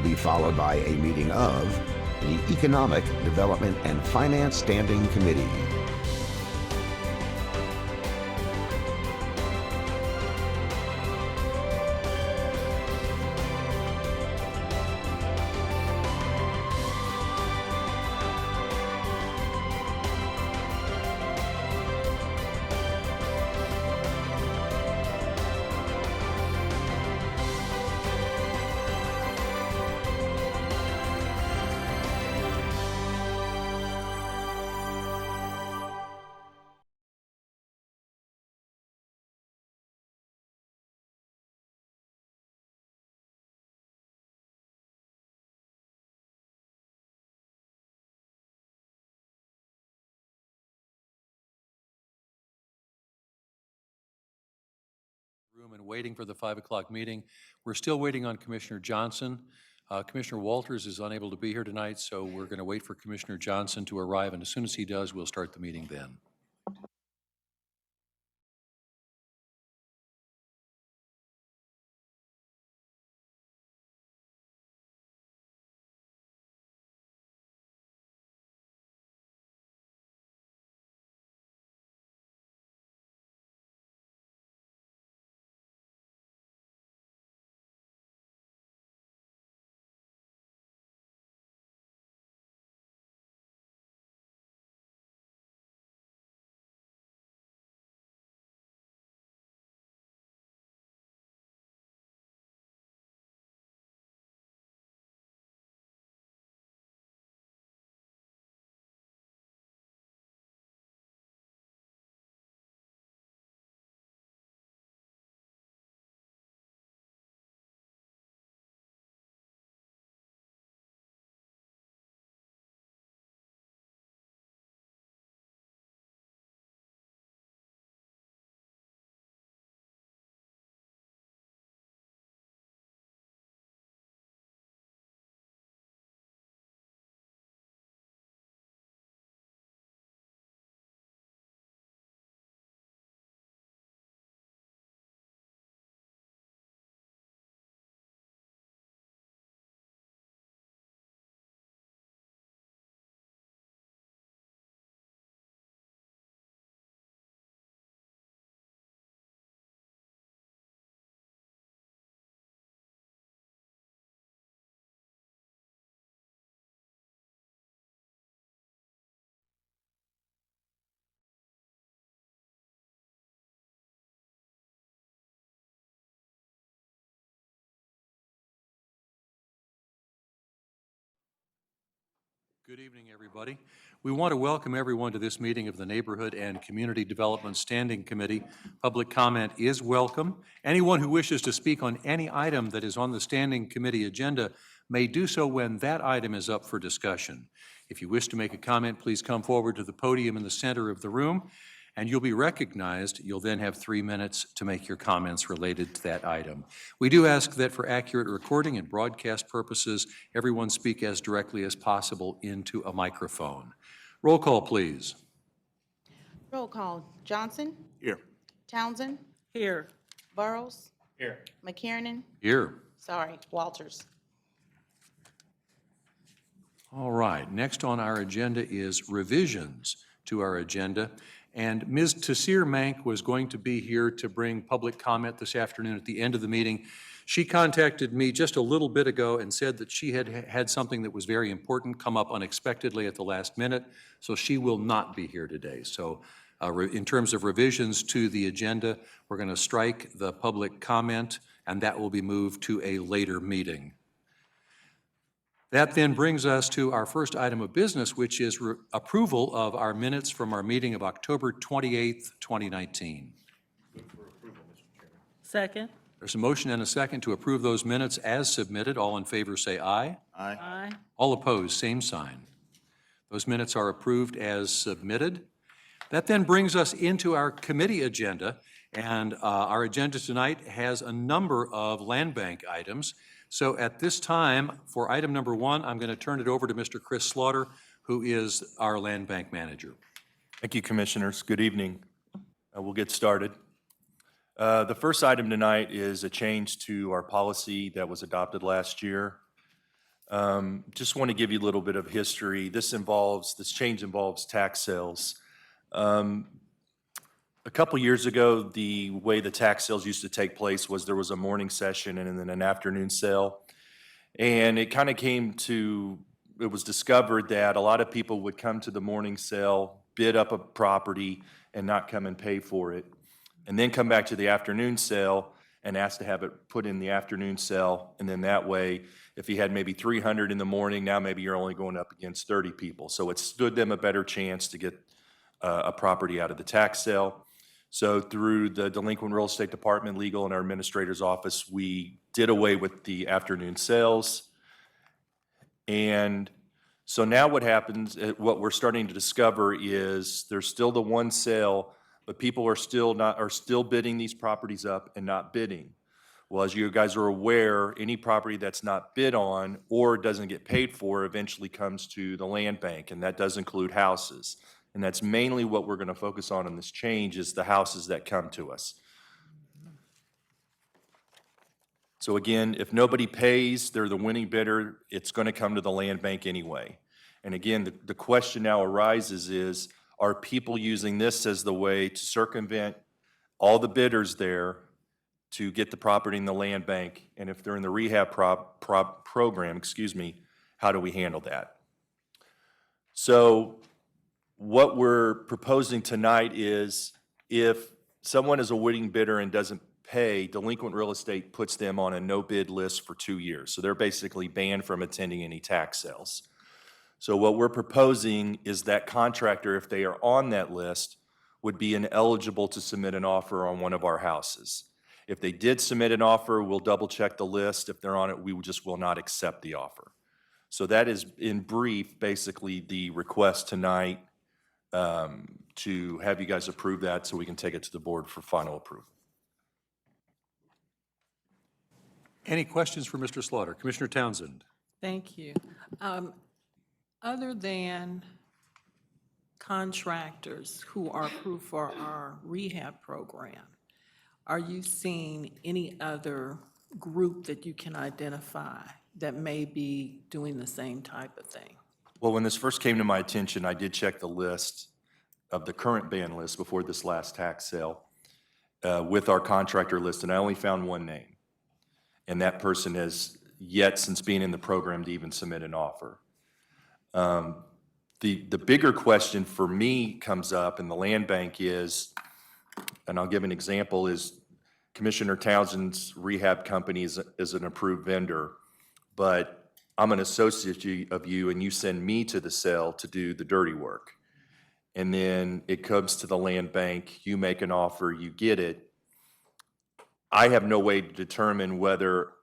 be followed by a meeting of the Economic Development and Finance Standing Committee. Room and waiting for the 5 o'clock meeting. We're still waiting on Commissioner Johnson. Commissioner Walters is unable to be here tonight, so we're going to wait for Commissioner Johnson to arrive, and as soon as he does, we'll start the meeting then. Good evening, everybody. We want to welcome everyone to this meeting of the Neighborhood and Community Development Standing Committee. Public comment is welcome. Anyone who wishes to speak on any item that is on the Standing Committee agenda may do so when that item is up for discussion. If you wish to make a comment, please come forward to the podium in the center of the room, and you'll be recognized. You'll then have 3 minutes to make your comments related to that item. We do ask that for accurate recording and broadcast purposes, everyone speak as directly as possible into a microphone. Roll call, please. Roll call. Johnson? Here. Townsend? Here. Burrows? Here. McKiernan? Here. Sorry, Walters. All right, next on our agenda is revisions to our agenda. And Ms. Tasir Mank was going to be here to bring public comment this afternoon at the end of the meeting. She contacted me just a little bit ago and said that she had something that was very important come up unexpectedly at the last minute, so she will not be here today. So in terms of revisions to the agenda, we're going to strike the public comment, and that will be moved to a later meeting. That then brings us to our first item of business, which is approval of our minutes from our meeting of October 28th, 2019. Second. There's a motion and a second to approve those minutes as submitted. All in favor say aye. Aye. Aye. All opposed, same sign. Those minutes are approved as submitted. That then brings us into our committee agenda, and our agenda tonight has a number of land bank items. So at this time, for item number 1, I'm going to turn it over to Mr. Chris Slaughter, who is our land bank manager. Thank you, Commissioners. Good evening. We'll get started. The first item tonight is a change to our policy that was adopted last year. Just want to give you a little bit of history. This change involves tax sales. A couple years ago, the way the tax sales used to take place was there was a morning session and then an afternoon sale. And it was discovered that a lot of people would come to the morning sale, bid up a property, and not come and pay for it. And then come back to the afternoon sale and ask to have it put in the afternoon sale. And then that way, if you had maybe 300 in the morning, now maybe you're only going up against 30 people. So it stood them a better chance to get a property out of the tax sale. So through the Delinquent Real Estate Department, legal, and our administrator's office, we did away with the afternoon sales. And so now what happens, what we're starting to discover is there's still the one sale, but people are still bidding these properties up and not bidding. Well, as you guys are aware, any property that's not bid on or doesn't get paid for eventually comes to the land bank, and that does include houses. And that's mainly what we're going to focus on in this change is the houses that come to us. So again, if nobody pays, they're the winning bidder, it's going to come to the land bank anyway. And again, the question now arises is, are people using this as the way to circumvent all the bidders there to get the property in the land bank? And if they're in the rehab program, how do we handle that? So what we're proposing tonight is if someone is a winning bidder and doesn't pay, Delinquent Real Estate puts them on a no-bid list for 2 years. So they're basically banned from attending any tax sales. So what we're proposing is that contractor, if they are on that list, would be ineligible to submit an offer on one of our houses. If they did submit an offer, we'll double-check the list. If they're on it, we just will not accept the offer. So that is, in brief, basically the request tonight to have you guys approve that so we can take it to the board for final approval. Any questions for Mr. Slaughter? Commissioner Townsend? Thank you. Other than contractors who are approved for our rehab program, are you seeing any other group that you can identify that may be doing the same type of thing? Well, when this first came to my attention, I did check the list of the current ban list before this last tax sale with our contractor list, and I only found one name. And that person has yet, since being in the program, to even submit an offer. The bigger question for me comes up in the land bank is, and I'll give an example, is Commissioner Townsend's rehab company is an approved vendor, but I'm an associate of you and you send me to the sale to do the dirty work. And then it comes to the land bank, you make an offer, you get it. I have no way to determine whether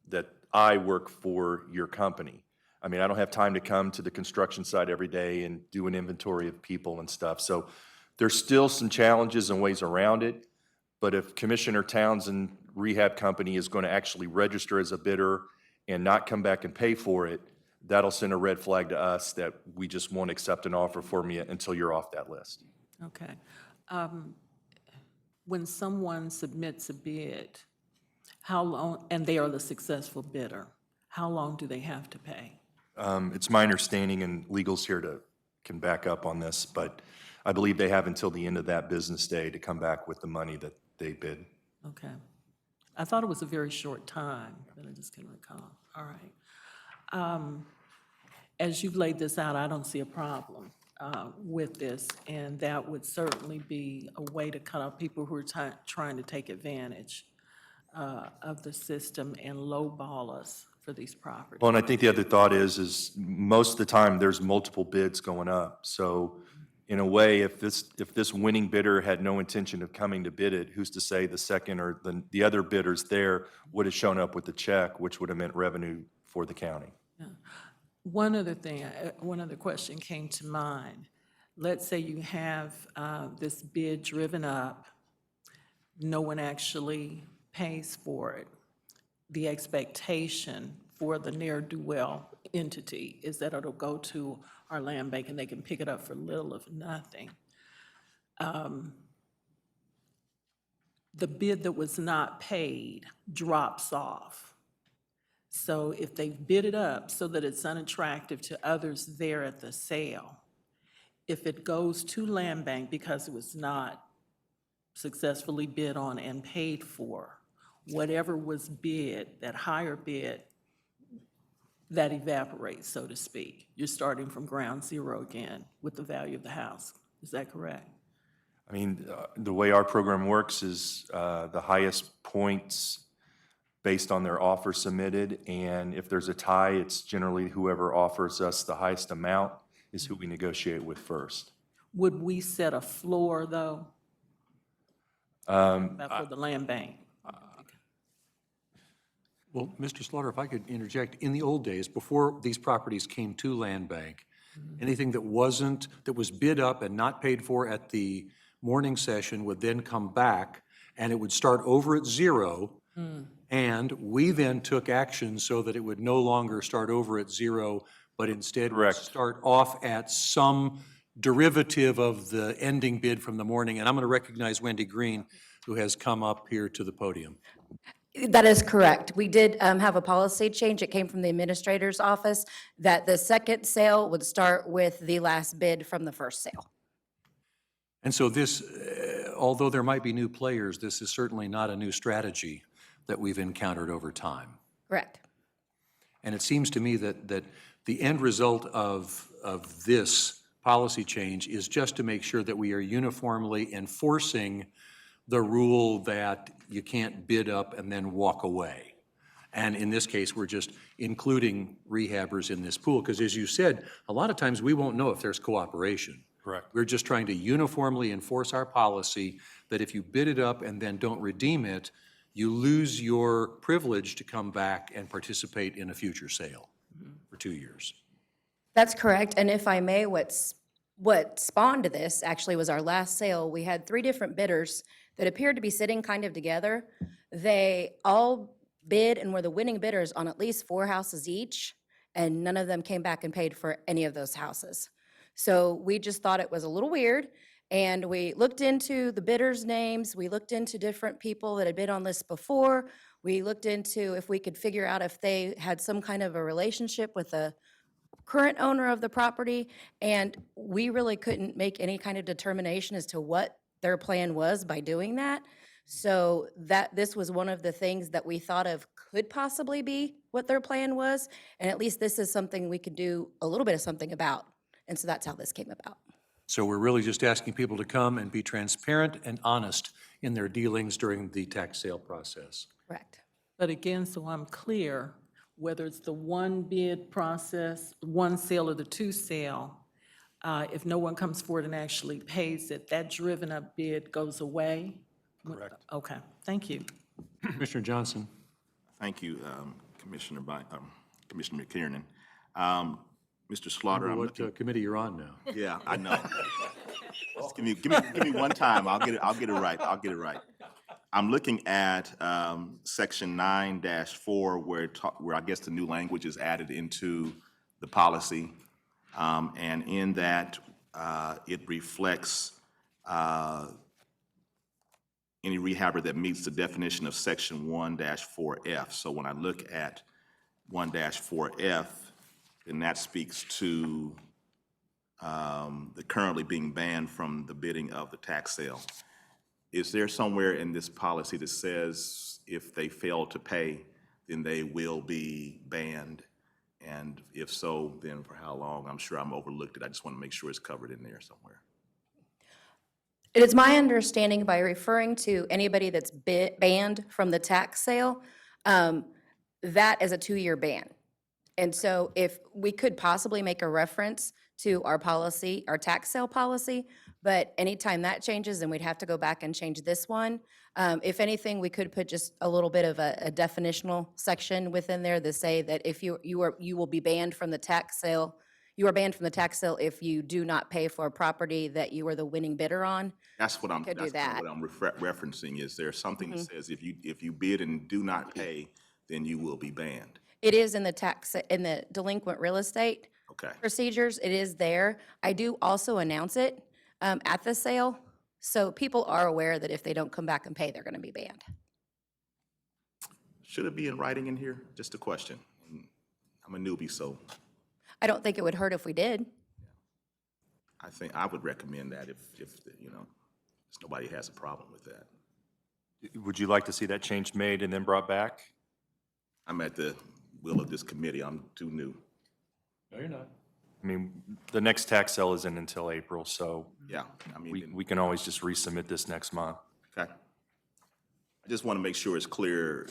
that I work for your company. I mean, I don't have time to come to the construction site every day and do an inventory of people and stuff. So there's still some challenges and ways around it. But if Commissioner Townsend Rehab Company is going to actually register as a bidder and not come back and pay for it, that'll send a red flag to us that we just won't accept an offer from you until you're off that list. Okay. When someone submits a bid, how long, and they are the successful bidder, how long do they have to pay? It's my understanding, and legal's here can back up on this, but I believe they have until the end of that business day to come back with the money that they bid. Okay. I thought it was a very short time, but I just can't recall. All right. As you've laid this out, I don't see a problem with this, and that would certainly be a way to cut off people who are trying to take advantage of the system and lowball us for these properties. Well, and I think the other thought is most of the time there's multiple bids going up. So in a way, if this winning bidder had no intention of coming to bid it, who's to say the second or the other bidders there would have shown up with the check, which would have meant revenue for the county. Yeah. One other question came to mind. Let's say you have this bid driven up, no one actually pays for it. The expectation for the ne'er-do-well entity is that it'll go to our land bank and they can pick it up for little of nothing. The bid that was not paid drops off. So if they bid it up so that it's unattractive to others there at the sale, if it goes to Land Bank because it was not successfully bid on and paid for, whatever was bid, that higher bid, that evaporates, so to speak. You're starting from ground zero again with the value of the house. Is that correct? I mean, the way our program works is the highest points based on their offer submitted, and if there's a tie, it's generally whoever offers us the highest amount is who we negotiate with first. Would we set a floor, though? For the Land Bank? Well, Mr. Slaughter, if I could interject, in the old days, before these properties came to Land Bank, anything that was bid up and not paid for at the morning session would then come back, and it would start over at zero, and we then took action so that it would no longer start over at zero, but instead would Correct. start off at some derivative of the ending bid from the morning. And I'm going to recognize Wendy Green, who has come up here to the podium. That is correct. We did have a policy change. It came from the administrator's office that the second sale would start with the last bid from the first sale. And so this, although there might be new players, this is certainly not a new strategy that we've encountered over time. Correct. And it seems to me that the end result of this policy change is just to make sure that we are uniformly enforcing the rule that you can't bid up and then walk away. And in this case, we're just including rehabbers in this pool, because as you said, a lot of times we won't know if there's cooperation. Correct. We're just trying to uniformly enforce our policy that if you bid it up and then don't redeem it, you lose your privilege to come back and participate in a future sale for 2 years. That's correct. And if I may, what spawned this actually was our last sale. We had 3 different bidders that appeared to be sitting kind of together. They all bid and were the winning bidders on at least 4 houses each, and none of them came back and paid for any of those houses. So we just thought it was a little weird, and we looked into the bidders' names. We looked into different people that had bid on this before. We looked into if we could figure out if they had some kind of a relationship with the current owner of the property, and we really couldn't make any kind of determination as to what their plan was by doing that. So this was one of the things that we thought of could possibly be what their plan was, and at least this is something we could do a little bit of something about. And so that's how this came about. So we're really just asking people to come and be transparent and honest in their dealings during the tax sale process. Correct. But again, so I'm clear, whether it's the one bid process, one sale or the 2 sale, if no one comes forward and actually pays it, that driven up bid goes away? Correct. Okay, thank you. Commissioner Johnson. Thank you, Commissioner McKiernan. Mr. Slaughter, I'm What looking, committee you're on now? yeah, I know. Just give me one time, I'll get it right. I'm looking at section 9-4 where I guess the new language is added into the policy. And in that, it reflects any rehabber that meets the definition of section 1-4F. So when I look at 1-4F, then that speaks to the currently being banned from the bidding of the tax sale. Is there somewhere in this policy that says if they fail to pay, then they will be banned? And if so, then for how long? I'm sure I'm overlooked it. I just want to make sure it's covered in there somewhere. It is my understanding by referring to anybody that's banned from the tax sale, that is a 2-year ban. And so if we could possibly make a reference to our policy, our tax sale policy, but anytime that changes, then we'd have to go back and change this one. If anything, we could put just a little bit of a definitional section within there to say that if you will be banned from the tax sale, you are banned from the tax sale if you do not pay for a property that you are the winning bidder on. That's what I'm, Could do that's kind that. of what I'm referencing. Is there something that says if you bid and do not pay, then you will be banned? It is in the delinquent real estate Okay. procedures. It is there. I do also announce it at the sale, so people are aware that if they don't come back and pay, they're going to be banned. Should it be in writing in here? Just a question. I'm a newbie, so I don't think it would hurt if we did. I think I would recommend that if you know, nobody has a problem with that. Would you like to see that change made and then brought back? I'm at the will of this committee. I'm too new. No, you're not. I mean, the next tax sale isn't until April, so Yeah, I mean, we can always just resubmit this next month. okay. I just want to make sure it's clear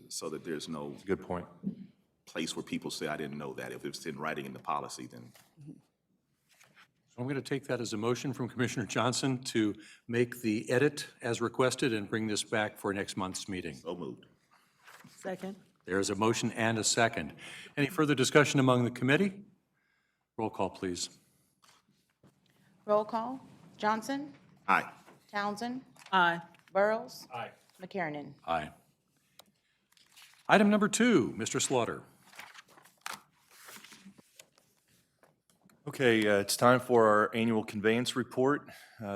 so that there's no Good point. place where people say, I didn't know that. If it's in writing in the policy, then I'm going to take that as a motion from Commissioner Johnson to make the edit as requested and bring this back for next month's meeting. so moved. Second? There is a motion and a second. Any further discussion among the committee? Roll call, please. Roll call. Johnson, Aye. Townsend, Aye. Burrows. Aye. McKiernan. Aye. Item number 2, Mr. Slaughter. Okay, it's time for our annual conveyance report.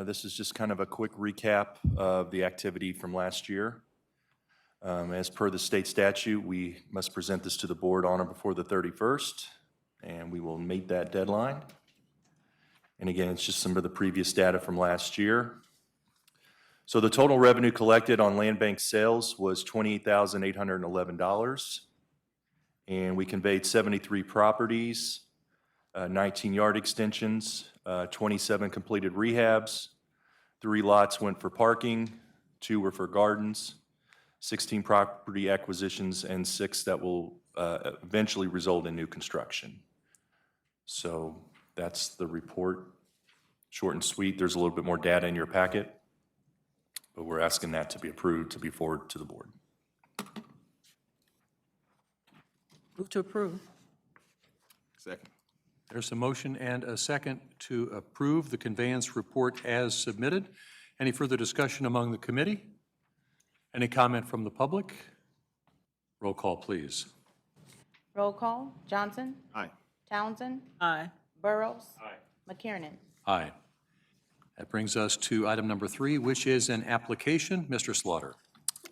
This is just kind of a quick recap of the activity from last year. As per the state statute, we must present this to the board on or before the 31st, and we will meet that deadline. And again, it's just some of the previous data from last year. So the total revenue collected on land bank sales was $28,811. And we conveyed 73 properties, 19 yard extensions, 27 completed rehabs, 3 lots went for parking, 2 were for gardens, 16 property acquisitions, and 6 that will eventually result in new construction. So that's the report. Short and sweet. There's a little bit more data in your packet, but we're asking that to be approved to be forwarded to the board. Move to approve. Second. There's a motion and a second to approve the conveyance report as submitted. Any further discussion among the committee? Any comment from the public? Roll call, please. Roll call. Johnson, Aye. Townsend, Aye. Burrows. Aye. McKiernan. Aye. That brings us to item number 3, which is an application. Mr. Slaughter.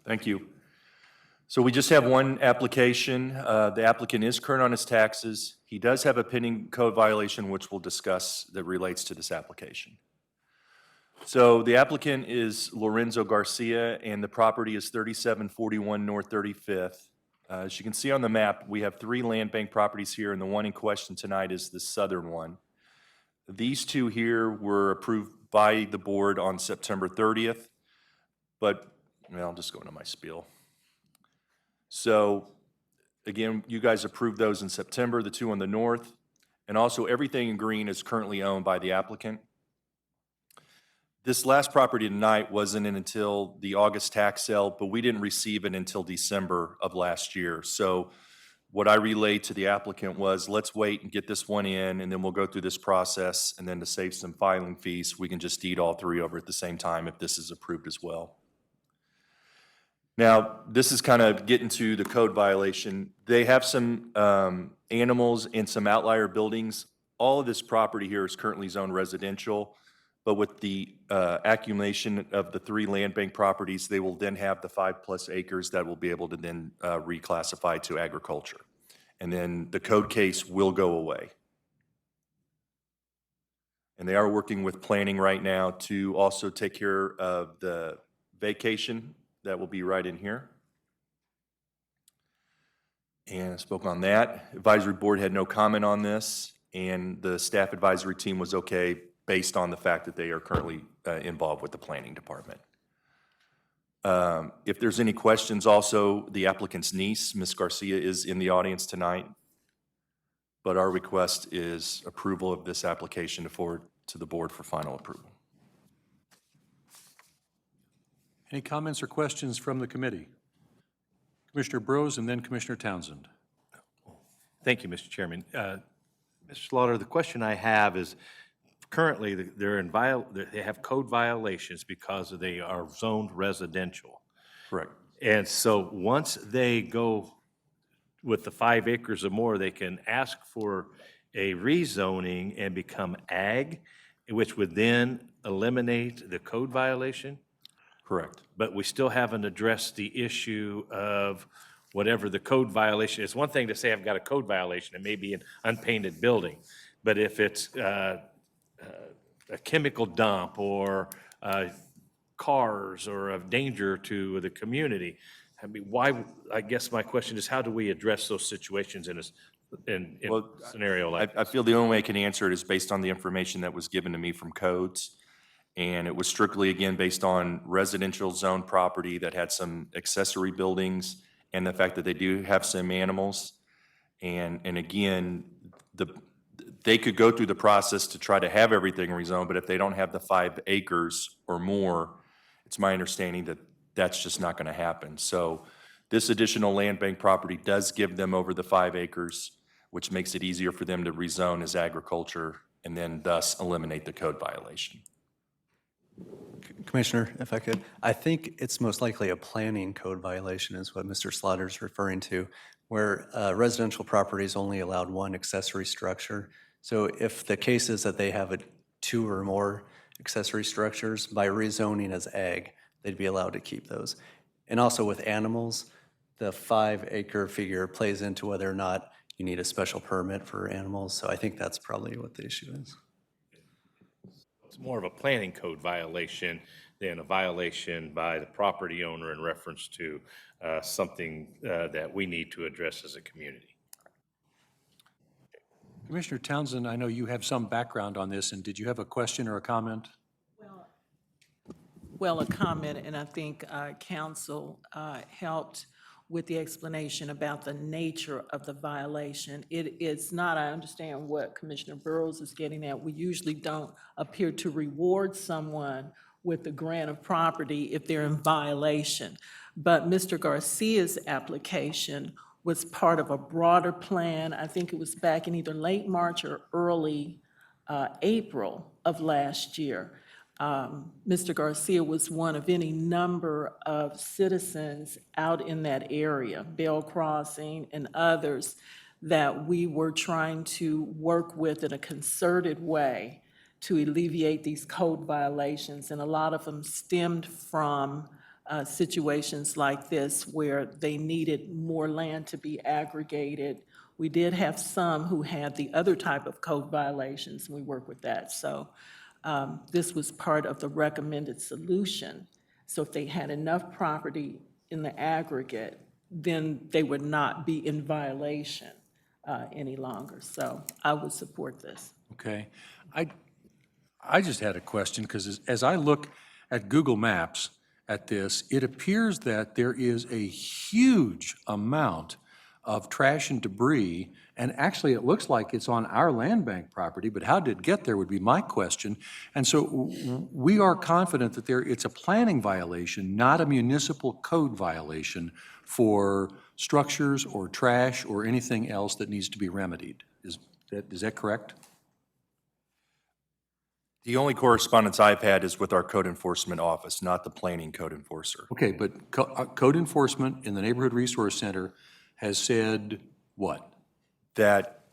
Thank you. So we just have one application. The applicant is current on his taxes. He does have a pending code violation, which we'll discuss, that relates to this application. So the applicant is Lorenzo Garcia, and the property is 3741 North 35th. As you can see on the map, we have 3 land bank properties here, and the one in question tonight is the southern one. These 2 here were approved by the board on September 30th, but I'll just go into my spiel. So, again, you guys approved those in September, the 2 on the north, and also everything in green is currently owned by the applicant. This last property tonight wasn't in until the August tax sale, but we didn't receive it until December of last year. So what I relayed to the applicant was, let's wait and get this one in, and then we'll go through this process, and then to save some filing fees, we can just deed all 3 over at the same time if this is approved as well. Now, this is kind of getting to the code violation. They have some animals and some outlier buildings. All of this property here is currently zoned residential, but with the accumulation of the 3 land bank properties, they will then have the 5+ acres that will be able to then reclassify to agriculture. And then the code case will go away. And they are working with planning right now to also take care of the vacation that will be right in here. And I spoke on that. Advisory board had no comment on this, and the staff advisory team was okay based on the fact that they are currently involved with the planning department. If there's any questions, also, the applicant's niece, Ms. Garcia, is in the audience tonight, but our request is approval of this application to forward to the board for final approval. Any comments or questions from the committee? Commissioner Burrows and then Commissioner Townsend. Thank you, Mr. Chairman. Mr. Slaughter, the question I have is, currently, they have code violations because they are zoned residential. Correct. And so once they go with the 5 acres or more, they can ask for a rezoning and become ag, which would then eliminate the code violation. Correct. But we still haven't addressed the issue of whatever the code violation, it's one thing to say I've got a code violation, it may be an unpainted building, but if it's a chemical dump or cars or of danger to the community, I mean, why, I guess my question is, how do we address those situations in a scenario like I feel the only way I can answer it is based on the information that was given to me from codes. And it was strictly, again, based on residential zone property that had some accessory buildings and the fact that they do have some animals. And again, they could go through the process to try to have everything rezoned, but if they don't have the 5 acres or more, it's my understanding that that's just not going to happen. So this additional land bank property does give them over the 5 acres, which makes it easier for them to rezone as agriculture and then thus eliminate the code violation. Commissioner, if I could, I think it's most likely a planning code violation is what Mr. Slaughter's referring to, where residential property is only allowed 1 accessory structure. So if the case is that they have 2 or more accessory structures, by rezoning as ag, they'd be allowed to keep those. And also with animals, the 5 acre figure plays into whether or not you need a special permit for animals. So I think that's probably what the issue is. It's more of a planning code violation than a violation by the property owner in reference to something that we need to address as a community. Commissioner Townsend, I know you have some background on this, and did you have a question or a comment? Well, a comment, and I think council helped with the explanation about the nature of the violation. It is not, I understand what Commissioner Burrows is getting at. We usually don't appear to reward someone with the grant of property if they're in violation. But Mr. Garcia's application was part of a broader plan. I think it was back in either late March or early April of last year. Mr. Garcia was one of any number of citizens out in that area, Bell Crossing and others, that we were trying to work with in a concerted way to alleviate these code violations. And a lot of them stemmed from situations like this where they needed more land to be aggregated. We did have some who had the other type of code violations, and we worked with that. So this was part of the recommended solution. So if they had enough property in the aggregate, then they would not be in violation any longer. So I would support this. Okay. I just had a question, because as I look at Google Maps at this, it appears that there is a huge amount of trash and debris, and actually it looks like it's on our land bank property, but how did it get there would be my question. And so we are confident that it's a planning violation, not a municipal code violation for structures or trash or anything else that needs to be remedied. Is that correct? The only correspondence I've had is with our code enforcement office, not the planning code enforcer. Okay, but code enforcement in the Neighborhood Resource Center has said what? That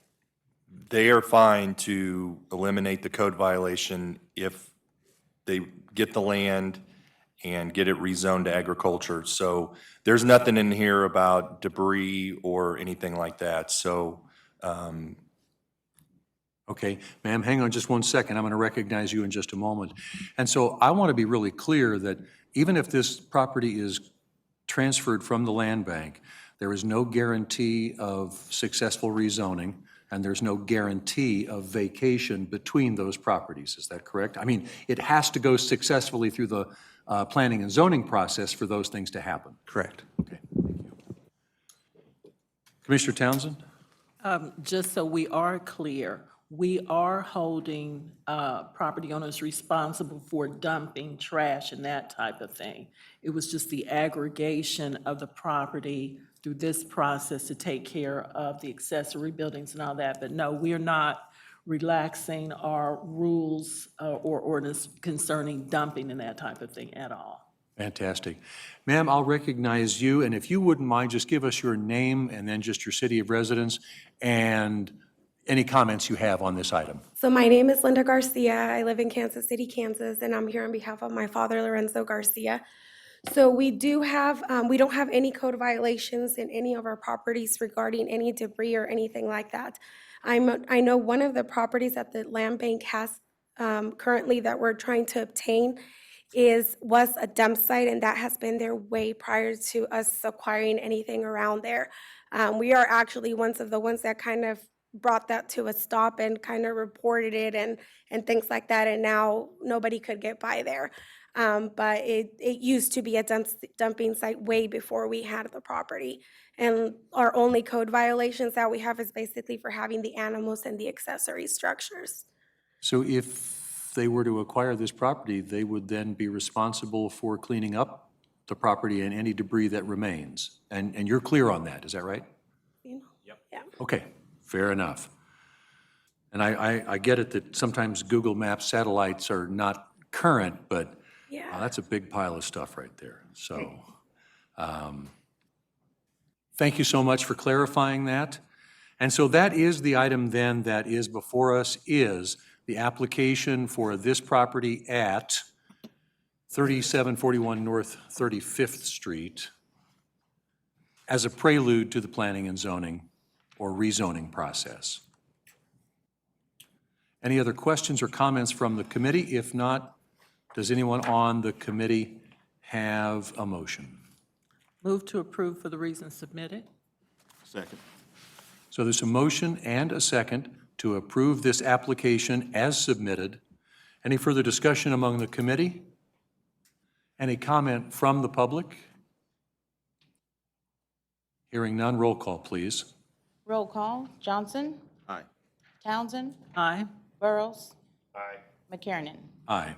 they are fine to eliminate the code violation if they get the land and get it rezoned to agriculture. So there's nothing in here about debris or anything like that. So, Okay, ma'am, hang on just one second. I'm going to recognize you in just a moment. And so I want to be really clear that even if this property is transferred from the land bank, there is no guarantee of successful rezoning, and there's no guarantee of vacation between those properties. Is that correct? I mean, it has to go successfully through the planning and zoning process for those things to happen. Correct. Okay, thank you. Commissioner Townsend? Just so we are clear, we are holding property owners responsible for dumping trash and that type of thing. It was just the aggregation of the property through this process to take care of the accessory buildings and all that. But no, we are not relaxing our rules or ordinance concerning dumping and that type of thing at all. Fantastic. Ma'am, I'll recognize you, and if you wouldn't mind, just give us your name and then just your city of residence and any comments you have on this item. So my name is Linda Garcia. I live in Kansas City, Kansas, and I'm here on behalf of my father, Lorenzo Garcia. So we do have, we don't have any code violations in any of our properties regarding any debris or anything like that. I know one of the properties that the land bank has currently that we're trying to obtain was a dump site, and that has been there way prior to us acquiring anything around there. We are actually ones of the ones that kind of brought that to a stop and kind of reported it and things like that, and now nobody could get by there. But it used to be a dumping site way before we had the property. And our only code violations that we have is basically for having the animals and the accessory structures. So if they were to acquire this property, they would then be responsible for cleaning up the property and any debris that remains? And you're clear on that, is that right? You know? Yep. Yeah. Okay, fair enough. And I get it that sometimes Google Maps satellites are not current, but Yeah. that's a big pile of stuff right there. So, thank you so much for clarifying that. And so that is the item then that is before us, is the application for this property at 3741 North 35th Street as a prelude to the planning and zoning or rezoning process. Any other questions or comments from the committee? If not, does anyone on the committee have a motion? Move to approve for the reasons submitted. Second. So there's a motion and a second to approve this application as submitted. Any further discussion among the committee? Any comment from the public? Hearing none, roll call, please. Roll call, Johnson, Aye. Townsend, Aye. Burrows. Aye. McKiernan. Aye.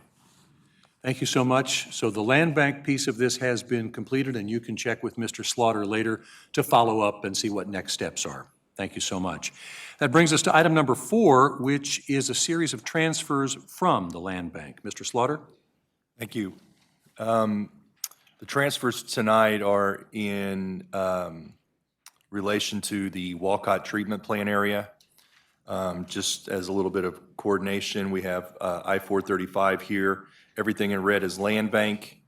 Thank you so much. So the land bank piece of this has been completed, and you can check with Mr. Slaughter later to follow up and see what next steps are. Thank you so much. That brings us to item number 4, which is a series of transfers from the land bank. Mr. Slaughter? Thank you. The transfers tonight are in relation to the Walcott Treatment Plant area. Just as a little bit of coordination, we have I-435 here. Everything in red is land bank.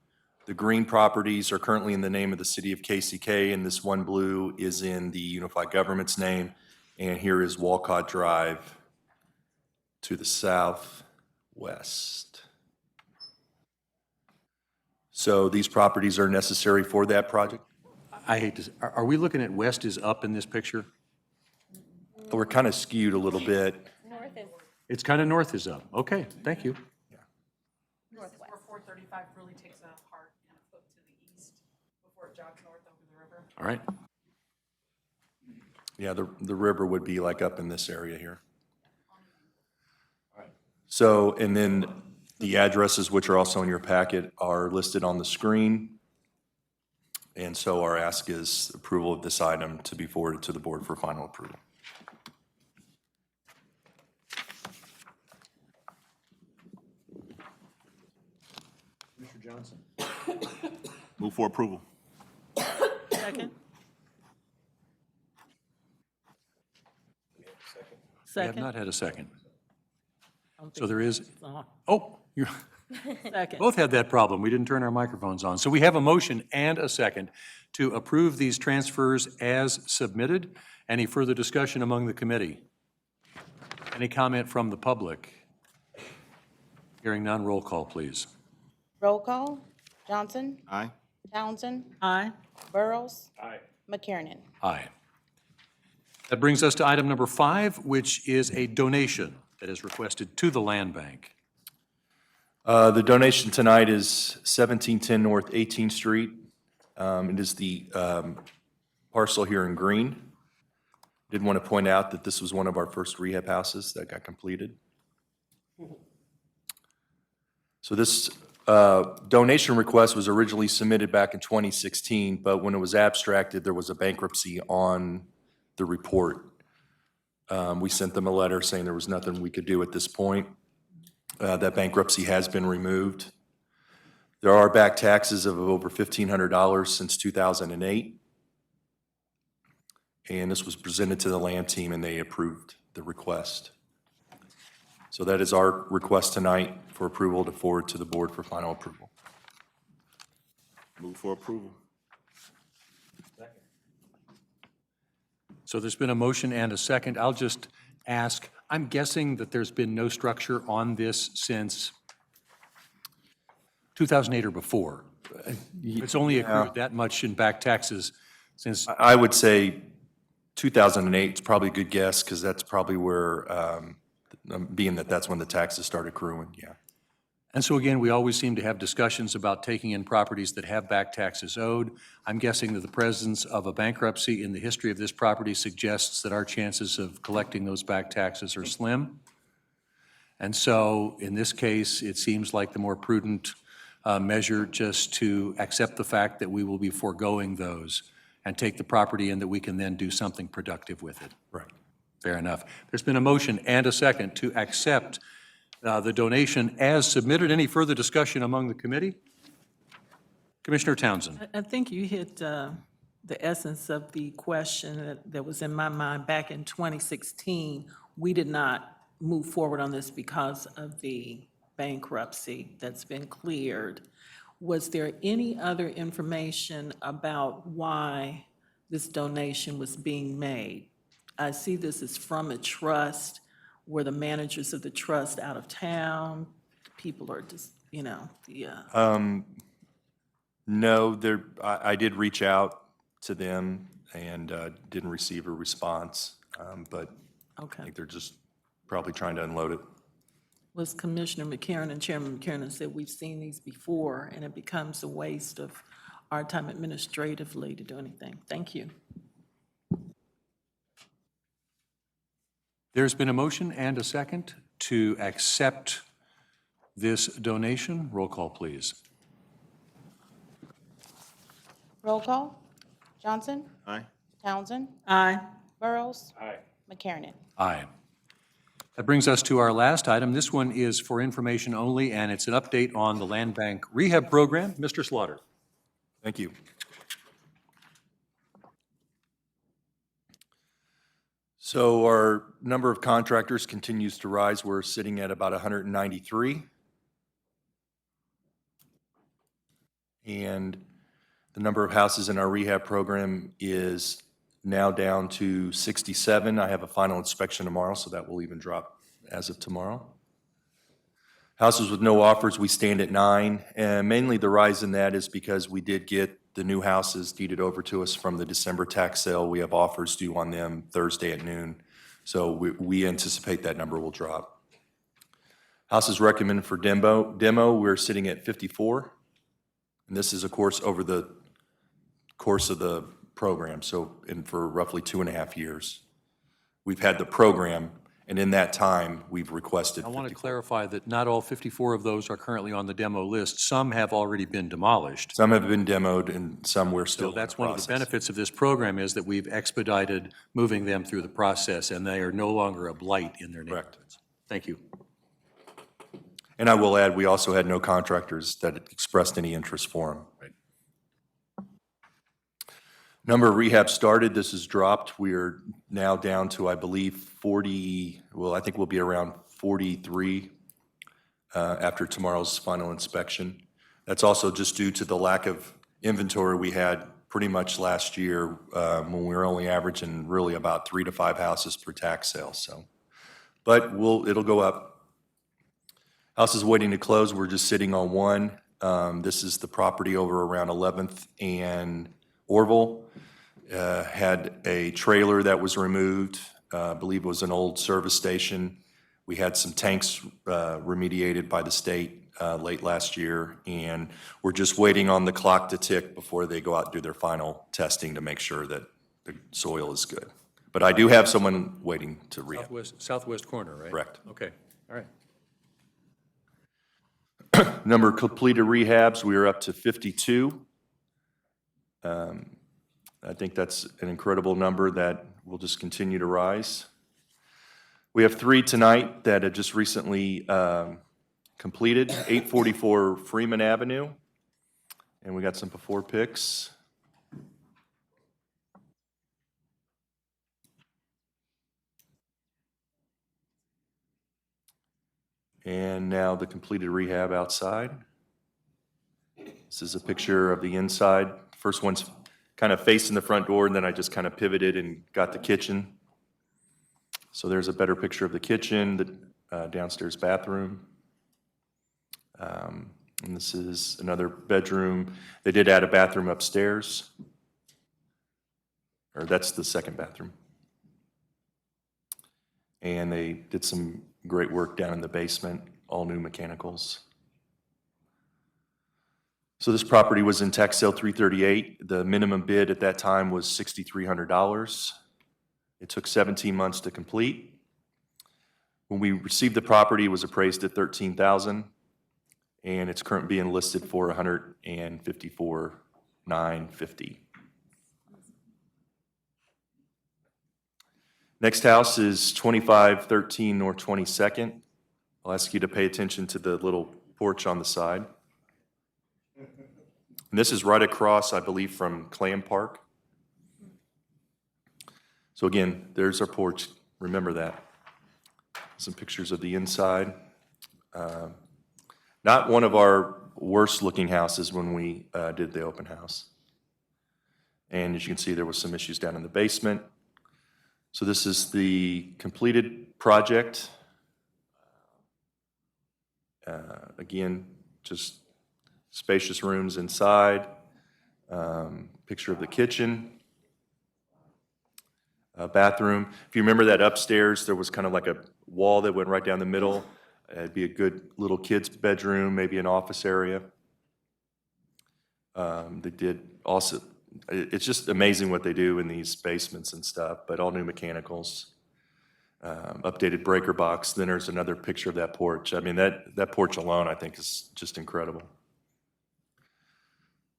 The green properties are currently in the name of the city of KCK, and this one blue is in the unified government's name. And here is Walcott Drive to the southwest. So these properties are necessary for that project. I hate to, are we looking at west is up in this picture? We're kind of skewed a little bit. It's kind of north is up. Okay, thank you. Where 435 really takes a heart and a foot to the east before it jogs north over the river. All right. Yeah, the river would be like up in this area here. So, and then the addresses, which are also in your packet, are listed on the screen. And so our ask is approval of this item to be forwarded to the board for final approval. Mr. Johnson? Move for approval. Second? We have Second? not had a second. I don't So think there is, it's on. oh, you Second. both had that problem. We didn't turn our microphones on. So we have a motion and a second to approve these transfers as submitted. Any further discussion among the committee? Any comment from the public? Hearing none, roll call, please. Roll call, Johnson, Aye. Townsend, Aye. Burrows. Aye. McKiernan. Aye. That brings us to item number 5, which is a donation that is requested to the land bank. The donation tonight is 1710 North 18th Street. It is the parcel here in green. Did want to point out that this was one of our first rehab houses that got completed. So this donation request was originally submitted back in 2016, but when it was abstracted, there was a bankruptcy on the report. We sent them a letter saying there was nothing we could do at this point. That bankruptcy has been removed. There are back taxes of over $1,500 since 2008. And this was presented to the land team and they approved the request. So that is our request tonight for approval to forward to the board for final approval. Move for approval. So there's been a motion and a second. I'll just ask, I'm guessing that there's been no structure on this since 2008 or before. It's only accrued that much in back taxes since, I would say 2008 is probably a good guess, because that's probably where, being that that's when the taxes started accruing, yeah. and so again, we always seem to have discussions about taking in properties that have back taxes owed. I'm guessing that the presence of a bankruptcy in the history of this property suggests that our chances of collecting those back taxes are slim. And so in this case, it seems like the more prudent measure just to accept the fact that we will be foregoing those and take the property in that we can then do something productive with it. Right. Fair enough. There's been a motion and a second to accept the donation as submitted. Any further discussion among the committee? Commissioner Townsend. I think you hit the essence of the question that was in my mind. Back in 2016, we did not move forward on this because of the bankruptcy that's been cleared. Was there any other information about why this donation was being made? I see this is from a trust. Were the managers of the trust out of town? People are just, No, I did reach out to them and didn't receive a response, but I okay. think they're just probably trying to unload it. Was Commissioner McCarron and Chairman McCarron said, we've seen these before, and it becomes a waste of our time administratively to do anything. Thank you. There's been a motion and a second to accept this donation. Roll call, please. Roll call. Johnson? Aye. Townsend? Aye. Burrows? McKiernan? Aye. That brings us to our last item. This one is for information only, and it's an update on the Land Bank Rehab Program. Mr. Slaughter. Thank you. So our number of contractors continues to rise. We're sitting at about 193. And the number of houses in our rehab program is now down to 67. I have a final inspection tomorrow, so that will even drop as of tomorrow. Houses with no offers, we stand at 9. And mainly the rise in that is because we did get the new houses deeded over to us from the December tax sale. We have offers due on them Thursday at noon. So we anticipate that number will drop. Houses recommended for demo, we're sitting at 54. And this is, of course, over the course of the program, for roughly 2.5 years. We've had the program, and in that time, we've requested I want to 54. clarify that not all 54 of those are currently on the demo list. Some have already been demolished. Some have been demoed, and some we're still So in the that's one of the process. benefits of this program is that we've expedited moving them through the process, and they are no longer a blight in their Correct. neighborhoods. Thank you. And I will add, we also had no contractors that expressed any interest for them. Right. Number of rehab started, this has dropped. We are now down to, I believe, 40, well, I think we'll be around 43 after tomorrow's final inspection. That's also just due to the lack of inventory we had pretty much last year when we were only averaging really about 3 to 5 houses per tax sale, so. But it'll go up. Houses waiting to close, we're just sitting on 1. This is the property over around 11th and Orville. Had a trailer that was removed, I believe it was an old service station. We had some tanks remediated by the state late last year, and we're just waiting on the clock to tick before they go out and do their final testing to make sure that the soil is good. But I do have someone waiting to rehab. Southwest corner, right? Correct. Okay, all right. Number of completed rehabs, we are up to 52. I think that's an incredible number that will just continue to rise. We have 3 tonight that have just recently completed, 844 Freeman Avenue, and we got some before pics. And now the completed rehab outside. This is a picture of the inside. First one's kind of facing the front door, and then I just kind of pivoted and got the kitchen. So there's a better picture of the kitchen, the downstairs bathroom. And this is another bedroom. They did add a bathroom upstairs. Or that's the second bathroom. And they did some great work down in the basement, all new mechanicals. So this property was in tax sale 338. The minimum bid at that time was $6,300. It took 17 months to complete. When we received the property, it was appraised at $13,000, and it's currently being listed for $154,950. Next house is 2513 North 22nd. I'll ask you to pay attention to the little porch on the side. And this is right across, I believe, from Clam Park. So again, there's our porch. Remember that. Some pictures of the inside. Not one of our worst looking houses when we did the open house. And as you can see, there was some issues down in the basement. So this is the completed project. Again, just spacious rooms inside. Picture of the kitchen. Bathroom. If you remember that upstairs, there was kind of like a wall that went right down the middle. It'd be a good little kid's bedroom, maybe an office area. They did also, it's just amazing what they do in these basements and stuff, but all new mechanicals. Updated breaker box. Then there's another picture of that porch. I mean, that porch alone, I think, is just incredible.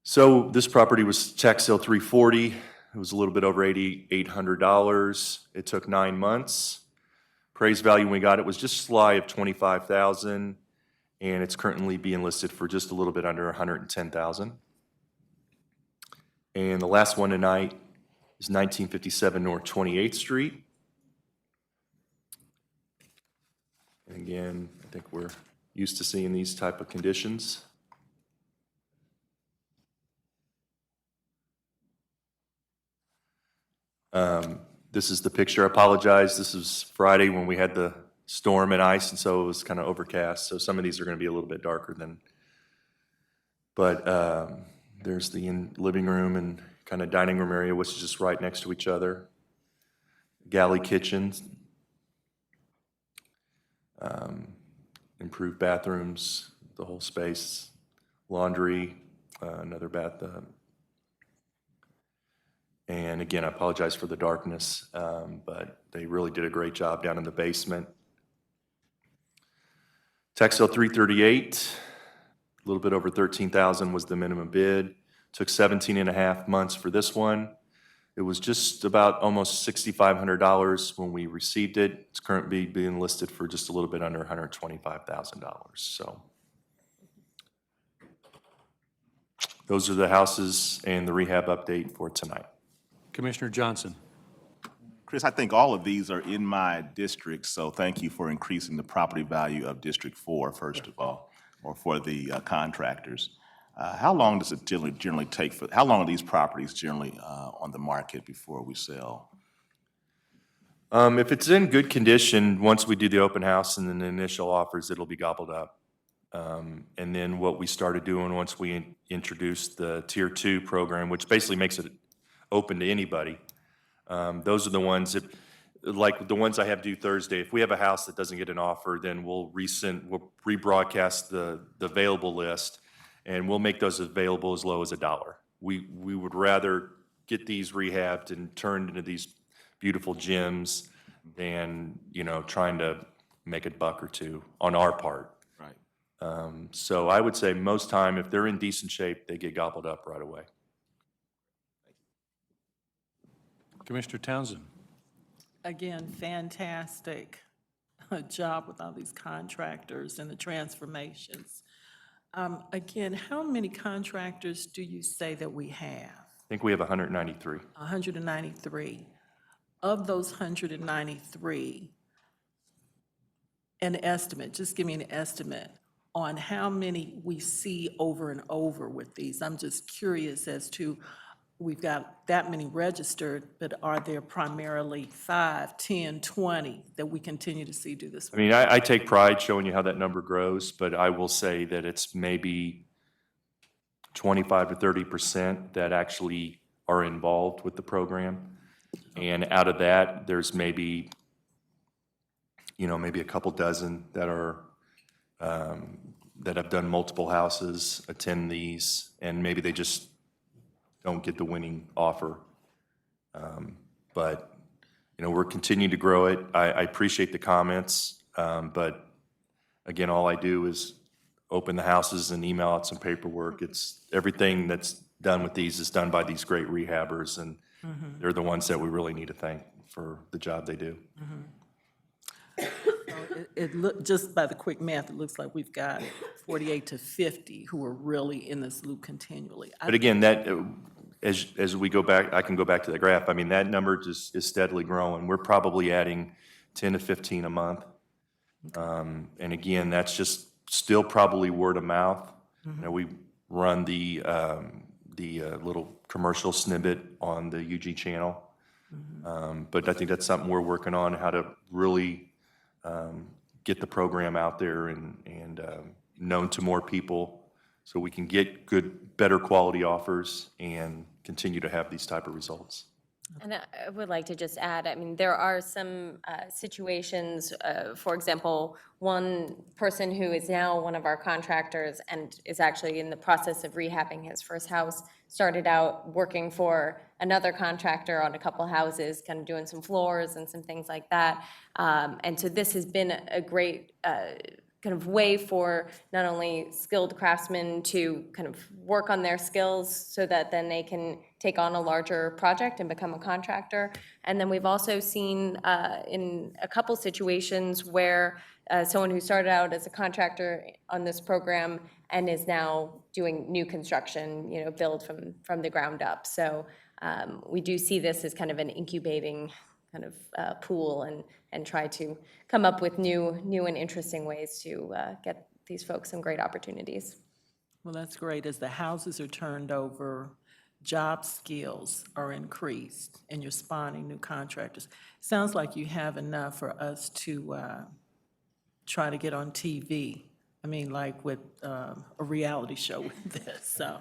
So this property was tax sale 340. It was a little bit over $8,800. It took 9 months. Appraised value when we got it was just shy of $25,000, and it's currently being listed for just a little bit under $110,000. And the last one tonight is 1957 North 28th Street. And again, I think we're used to seeing these type of conditions. This is the picture. I apologize. This was Friday when we had the storm and ice, and so it was kind of overcast. So some of these are going to be a little bit darker than. But there's the living room and kind of dining room area, which is just right next to each other. Galley kitchens. Improved bathrooms, the whole space. Laundry, another bathtub. And again, I apologize for the darkness, but they really did a great job down in the basement. Tax sale 338, a little bit over $13,000 was the minimum bid. Took 17 and a half months for this one. It was just about almost $6,500 when we received it. It's currently being listed for just a little bit under $125,000. So those are the houses and the rehab update for tonight. Commissioner Johnson. Chris, I think all of these are in my district, so thank you for increasing the property value of District 4, first of all, or for the contractors. How long does it generally take for, how long are these properties generally on the market before we sell? If it's in good condition, once we do the open house and then the initial offers, it'll be gobbled up. And then what we started doing once we introduced the Tier 2 program, which basically makes it open to anybody. Those are the ones that, like the ones I have due Thursday. If we have a house that doesn't get an offer, then we'll rebroadcast the available list, and we'll make those available as low as $1. We would rather get these rehabbed and turned into these beautiful gems than, you know, trying to make a buck or two on our part. Right. So I would say most time, if they're in decent shape, they get gobbled up right away. Commissioner Townsend. Again, fantastic job with all these contractors and the transformations. Again, how many contractors do you say that we have? I think we have 193. 193. Of those 193, an estimate, just give me an estimate, on how many we see over and over with these. I'm just curious as to, we've got that many registered, but are there primarily 5, 10, 20 that we continue to see do this? I mean, I take pride showing you how that number grows, but I will say that it's maybe 25 to 30% that actually are involved with the program. And out of that, there's maybe, maybe a couple dozen that are, that have done multiple houses, attend these, and maybe they just don't get the winning offer. But, we're continuing to grow it. I appreciate the comments, but again, all I do is open the houses and email out some paperwork. It's, everything that's done with these is done by these great rehabbers, and they're the ones that we really need to thank for the job they do. Just by the quick math, it looks like we've got 48 to 50 who are really in this loop continually. But again, that, as we go back, I can go back to the graph, I mean, that number just is steadily growing. We're probably adding 10 to 15 a month. And again, that's just still probably word of mouth. We run the little commercial snippet on the UG channel. But I think that's something we're working on, how to really get the program out there and known to more people so we can get good, better quality offers and continue to have these type of results. And I would like to just add, I mean, there are some situations, for example, one person who is now one of our contractors and is actually in the process of rehabbing his first house, started out working for another contractor on a couple houses, kind of doing some floors and some things like that. And so this has been a great kind of way for not only skilled craftsmen to kind of work on their skills so that then they can take on a larger project and become a contractor. And then we've also seen in a couple situations where someone who started out as a contractor on this program and is now doing new construction, build from the ground up. So we do see this as kind of an incubating kind of pool and try to come up with new and interesting ways to get these folks some great opportunities. Well, that's great. As the houses are turned over, job skills are increased, and you're spawning new contractors. Sounds like you have enough for us to try to get on TV. I mean, like with a reality show with this. So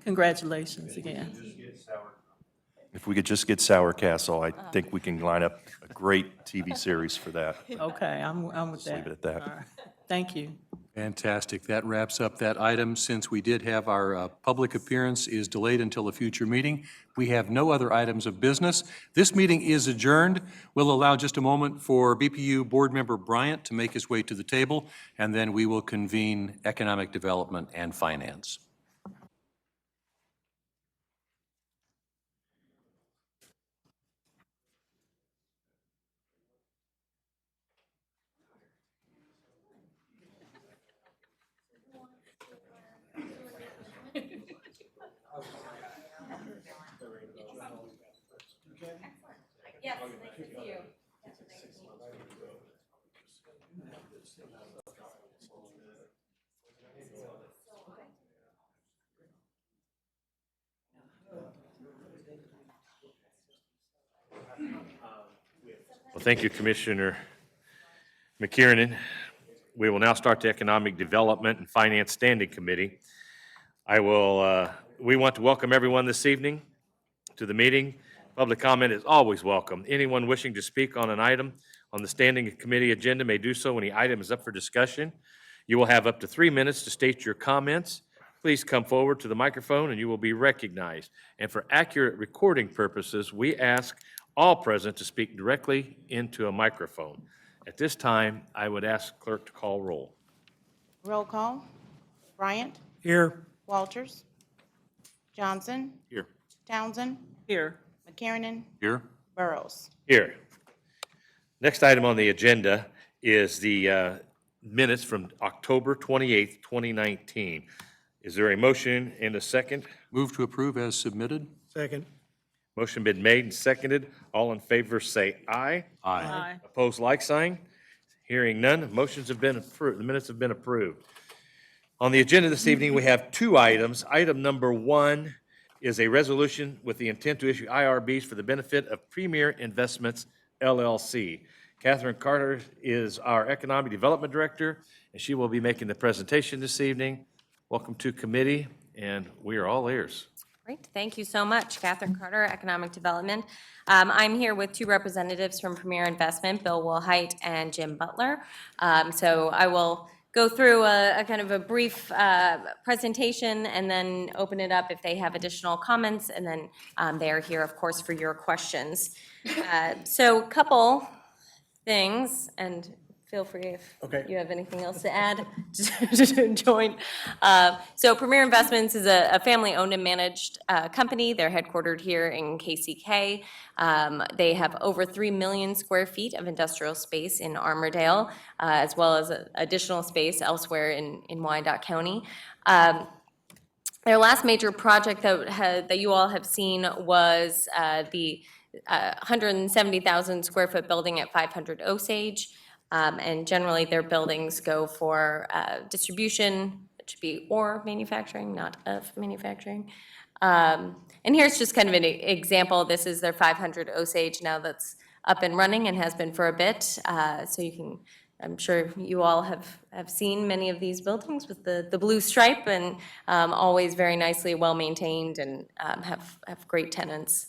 congratulations again. If we could just get Sour Castle, I think we can line up a great TV series for that. Okay, I'm with that. leave it at that. All right. Thank you. Fantastic. That wraps up that item. Since we did have our public appearance is delayed until a future meeting, we have no other items of business. This meeting is adjourned. We'll allow just a moment for BPU Board Member Bryant to make his way to the table, and then we will convene Economic Development and Finance. Yes, nice to see you. Well, thank you, Commissioner McKiernan. We will now start the Economic Development and Finance Standing Committee. We want to welcome everyone this evening to the meeting. Public comment is always welcome. Anyone wishing to speak on an item on the Standing Committee agenda may do so when the item is up for discussion. You will have up to 3 minutes to state your comments. Please come forward to the microphone and you will be recognized. And for accurate recording purposes, we ask all present to speak directly into a microphone. At this time, I would ask clerk to call roll. Roll call. Bryant. Here. Walters. Johnson. Here. Townsend. Here. McKiernan. Here? Burrows. Here. Next item on the agenda is the minutes from October 28th, 2019. Is there a motion and a second? Move to approve as submitted? Second. Motion been made and seconded. All in favor say aye. Aye. Opposed, like sign. Hearing none, motions have been approved, the minutes have been approved. On the agenda this evening, we have two items. Item number one is a resolution with the intent to issue IRBs for the benefit of Premier Investments LLC. Catherine Carter is our Economic Development Director, and she will be making the presentation this evening. Welcome to committee, and we are all ears. Great, thank you so much. Catherine Carter, Economic Development. I'm here with two representatives from Premier Investment, Bill Wilhite and Jim Butler. So I will go through a kind of a brief presentation and then open it up if they have additional comments, and then they are here, of course, for your questions. So a couple things, and feel free if you have anything else to add to join. So Premier Investments is a family-owned and managed company. They're headquartered here in KCK. They have over 3 million square feet of industrial space in Armourdale, as well as additional space elsewhere in Wyandotte County. Their last major project that you all have seen was the 170,000 square foot building at 500 Osage. And generally, their buildings go for distribution, it should be or manufacturing, not of manufacturing. And here's just kind of an example. This is their 500 Osage now that's up and running and has been for a bit. So you can, I'm sure you all have seen many of these buildings with the blue stripe, and always very nicely well-maintained and have great tenants.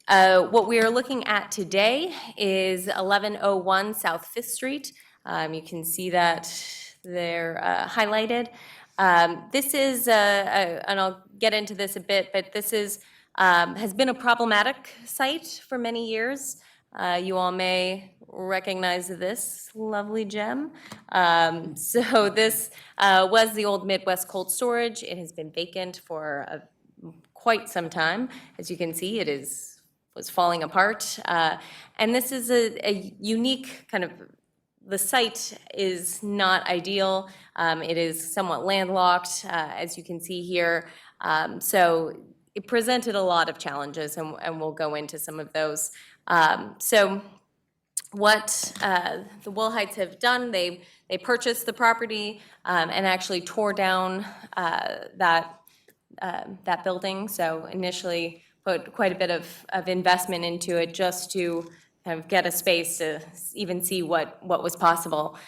What we are looking at today is 1101 South Fifth Street. You can see that they're highlighted. This is, and I'll get into this a bit, but this is has been a problematic site for many years. You all may recognize this lovely gem. So this was the old Midwest Cold Storage. It has been vacant for quite some time. As you can see, it was falling apart. And this is a unique kind of, the site is not ideal. It is somewhat landlocked, as you can see here. So it presented a lot of challenges, and we'll go into some of those. So what the Wilhites have done, they purchased the property and actually tore down that building. So initially put quite a bit of investment into it just to kind of get a space to even see what was possible.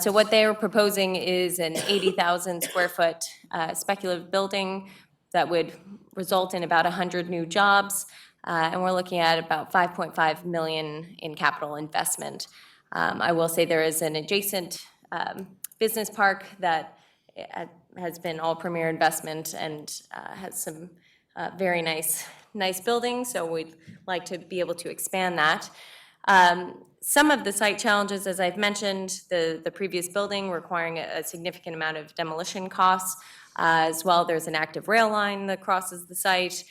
So what they are proposing is an 80,000 square foot speculative building that would result in about 100 new jobs. And we're looking at about 5.5 million in capital investment. I will say there is an adjacent business park that has been all Premier Investment and has some very nice buildings, so we'd like to be able to expand that. Some of the site challenges, as I've mentioned, the previous building requiring a significant amount of demolition costs. As well, there's an active rail line that crosses the site,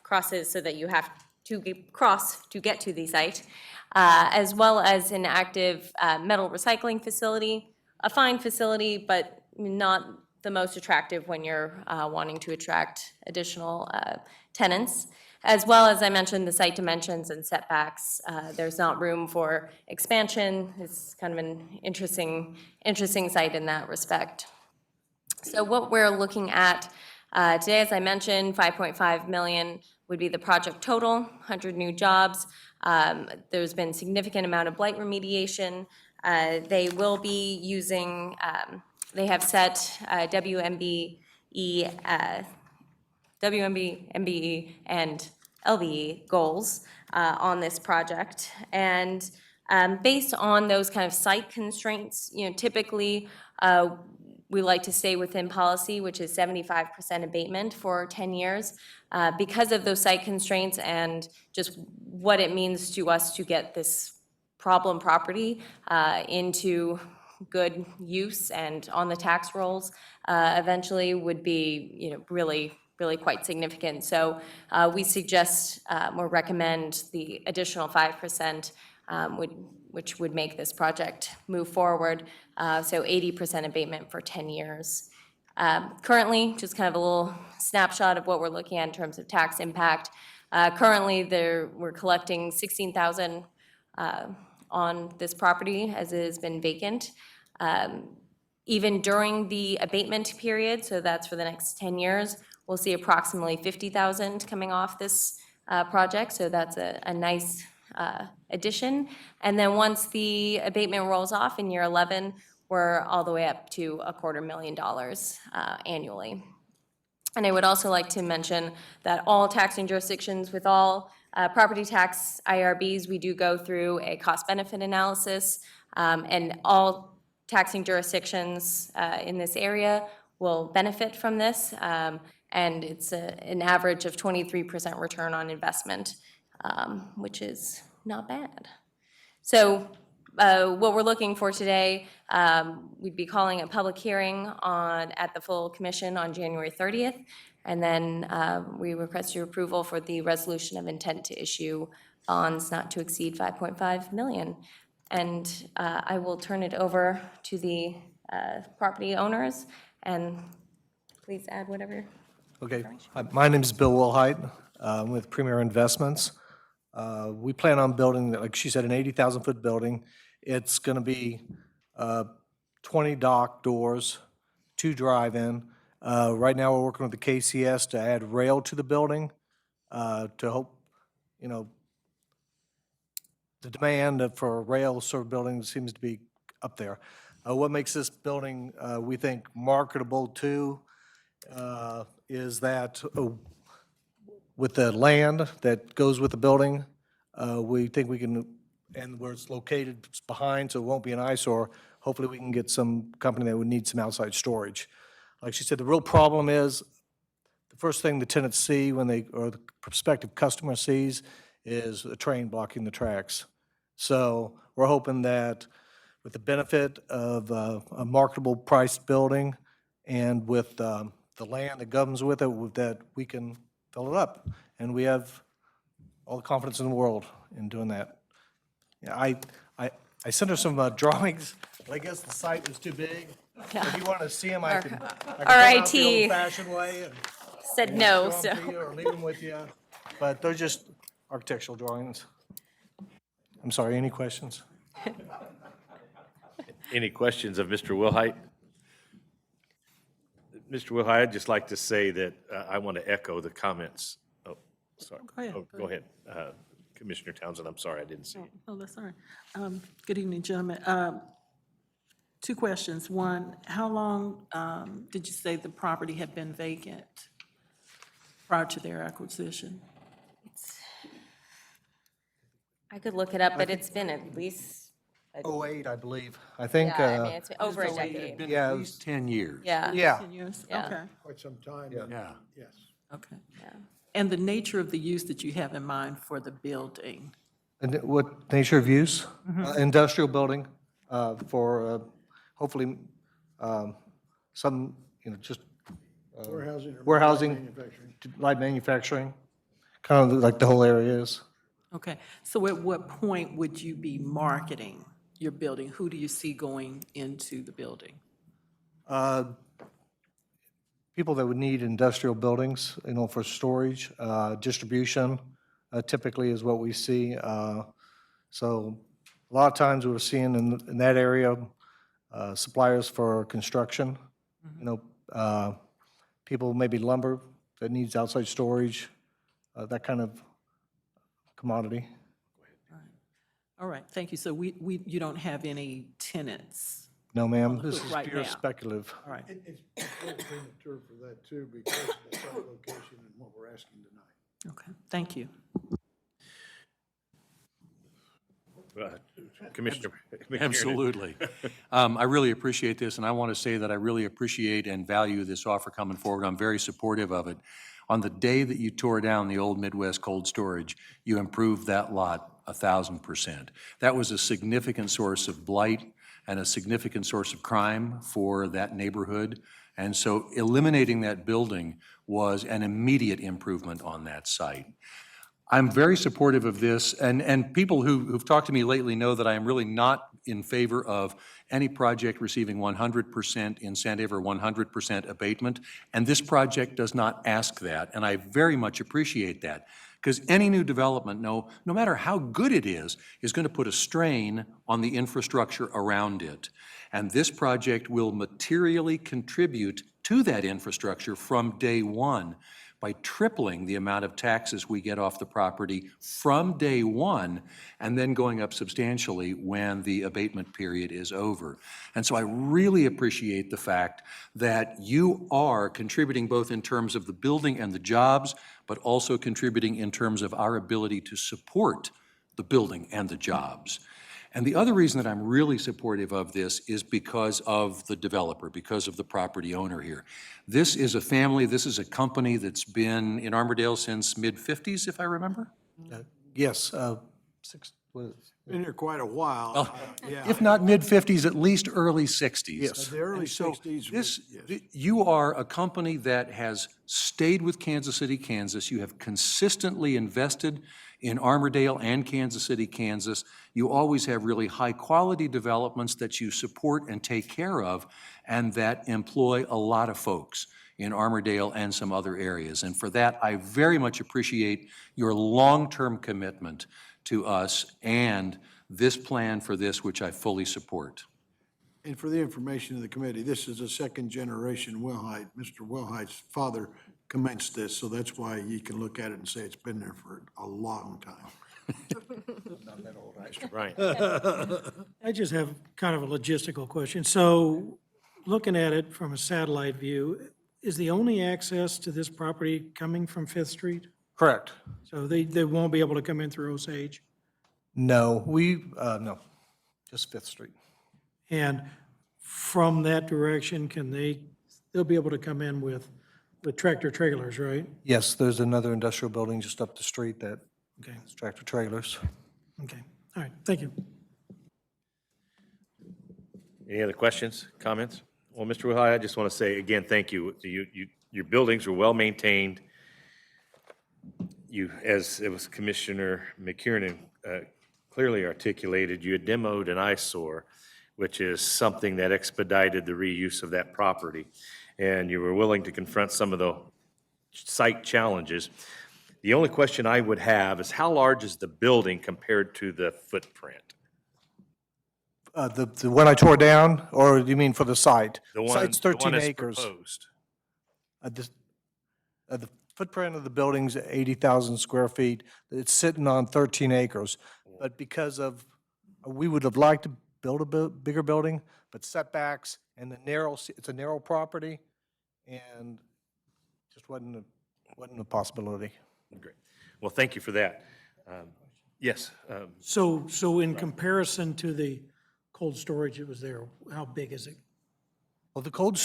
crosses so that you have to cross to get to the site, as well as an active metal recycling facility, a fine facility, but not the most attractive when you're wanting to attract additional tenants. As well as I mentioned, the site dimensions and setbacks. There's not room for expansion. It's kind of an interesting site in that respect. So what we're looking at today, as I mentioned, 5.5 million would be the project total, 100 new jobs. There's been significant amount of blight remediation. They will be using, they have set WMBE and LVE goals on this project. And based on those kind of site constraints, typically we like to stay within policy, which is 75% abatement for 10 years. Because of those site constraints and just what it means to us to get this problem property into good use and on the tax rolls eventually would be, really quite significant. So we suggest or recommend the additional 5%, which would make this project move forward. So 80% abatement for 10 years. Currently, just kind of a little snapshot of what we're looking at in terms of tax impact. Currently, we're collecting $16,000 on this property as it has been vacant. Even during the abatement period, so that's for the next 10 years, we'll see approximately 50,000 coming off this project, so that's a nice addition. And then once the abatement rolls off in year 11, we're all the way up to $250,000 annually. And I would also like to mention that all taxing jurisdictions with all property tax IRBs, we do go through a cost-benefit analysis, and all taxing jurisdictions in this area will benefit from this, and it's an average of 23% return on investment, which is not bad. So what we're looking for today, we'd be calling a public hearing at the full commission on January 30th, and then we request your approval for the resolution of intent to issue bonds not to exceed 5.5 million. And I will turn it over to the property owners, and please add whatever. Okay, my name is Bill Wilhite, with Premier Investments. We plan on building, like she said, an 80,000-foot building. It's going to be 20 dock doors, 2 drive-in. Right now, we're working with the KCS to add rail to the building to hope, the demand for rail-served buildings seems to be up there. What makes this building, we think, marketable too, is that with the land that goes with the building, we think we can, and where it's located it's behind, so it won't be an eyesore, hopefully we can get some company that would need some outside storage. Like she said, the real problem is, the first thing the tenants see or the prospective customer sees is a train blocking the tracks. So we're hoping that with the benefit of a marketable priced building and with the land that comes with it, that we can fill it up. And we have all the confidence in the world in doing that. Yeah, I sent her some drawings, but I guess the site was too big. If you want to see them, I can Our come out IT the old-fashioned way and said no, show so. 'em to you or leave them with you. But they're just architectural drawings. I'm sorry, any questions? Any questions of Mr. Wilhite? Mr. Wilhite, I'd just like to say that I want to echo the comments. Oh, sorry. Go ahead, Oh, go ahead. Commissioner Townsend, I'm sorry, I didn't see you. Oh, that's all right. Good evening, gentlemen. 2 questions. One, how long did you say the property had been vacant prior to their acquisition? I could look it up, but it's been at least, 08, I believe. I think, yeah, I mean, it's been over a It's decade. been Yeah, at it least 10 years. Yeah. yeah. 10 years? Yeah. Okay, Quite some time. Yeah. Yes. okay. Yeah. And the nature of the use that you have in mind for the building? And what nature of use? Industrial building for hopefully some, just Warehousing. or warehousing, manufacturing. light manufacturing, kind of like the whole area is. Okay, so at what point would you be marketing your building? Who do you see going into the building? People that would need industrial buildings, for storage, distribution, typically is what we see. So a lot of times we're seeing in that area, suppliers for construction, people maybe lumber that needs outside storage, that kind of commodity. All right, thank you. So you don't have any tenants? No, ma'am, the this hook is right pure now. speculative. All right, It's a little premature for that too, because of the site location and what we're asking tonight. okay, thank you. Commissioner. Absolutely. I really appreciate this, and I want to say that I really appreciate and value this offer coming forward. I'm very supportive of it. On the day that you tore down the old Midwest cold storage, you improved that lot 1,000%. That was a significant source of blight and a significant source of crime for that neighborhood. And so eliminating that building was an immediate improvement on that site. I'm very supportive of this, and people who've talked to me lately know that I am really not in favor of any project receiving 100% incentive or 100% abatement, and this project does not ask that, and I very much appreciate that. Because any new development, no matter how good it is going to put a strain on the infrastructure around it. And this project will materially contribute to that infrastructure from day one by tripling the amount of taxes we get off the property from day one, and then going up substantially when the abatement period is over. And so I really appreciate the fact that you are contributing both in terms of the building and the jobs, but also contributing in terms of our ability to support the building and the jobs. And the other reason that I'm really supportive of this is because of the developer, because of the property owner here. This is a family, this is a company that's been in Armourdale since mid-50s, if I remember? Yes, Been here quite a while. Yeah. If not mid-50s, at least early 60s. Yes. The early And so 60s. this, Yes. you are a company that has stayed with Kansas City, Kansas. You have consistently invested in Armourdale and Kansas City, Kansas. You always have really high-quality developments that you support and take care of, and that employ a lot of folks in Armourdale and some other areas. And for that, I very much appreciate your long-term commitment to us and this plan for this, which I fully support. And for the information of the committee, this is a second-generation Wilhite. Mr. Wilhite's father commenced this, so that's why you can look at it and say it's been there for a long time. Right. I just have kind of a logistical question. So, looking at it from a satellite view, is the only access to this property coming from Fifth Street? correct. So they won't be able to come in through Osage? No, no, just Fifth Street. And from that direction, they'll be able to come in with tractor trailers, right? Yes, there's another industrial building just up the street that Okay, has tractor trailers. okay. All right, thank you. Any other questions, comments? Well, Mr. Wilhite, I just want to say again, thank you. Your buildings are well-maintained. You, as it was Commissioner McKiernan clearly articulated, you had demoed an eyesore, which is something that expedited the reuse of that property. And you were willing to confront some of the site challenges. The only question I would have is how large is the building compared to the footprint? The one I tore down, or do you mean for the site? The one, Site's the one 13 that's acres. proposed. The footprint of the building's 80,000 square feet. It's sitting on 13 acres. But because of, we would have liked to build a bigger building, but setbacks and it's a narrow property, and just wasn't a possibility. Great. Well, thank you for that. Yes, So in comparison to the cold storage that was there, how big is it? Well, the cold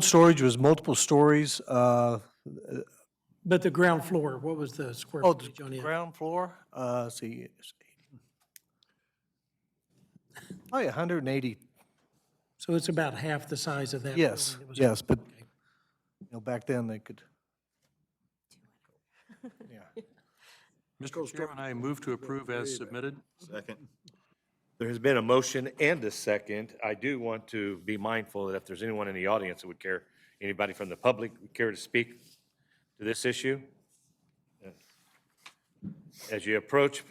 storage was multiple stories. But the ground floor, what was the square Oh, footage on the it? ground floor, let's see, probably 180. So it's about half the size of that? Yes, building that was- yes, but, back then they could. Yeah. Mr. Chairman, I move to approve as submitted. Second. there has been a motion and a second. I do want to be mindful that if there's anyone in the audience that would care, anybody from the public would care to speak to this issue? As you approach,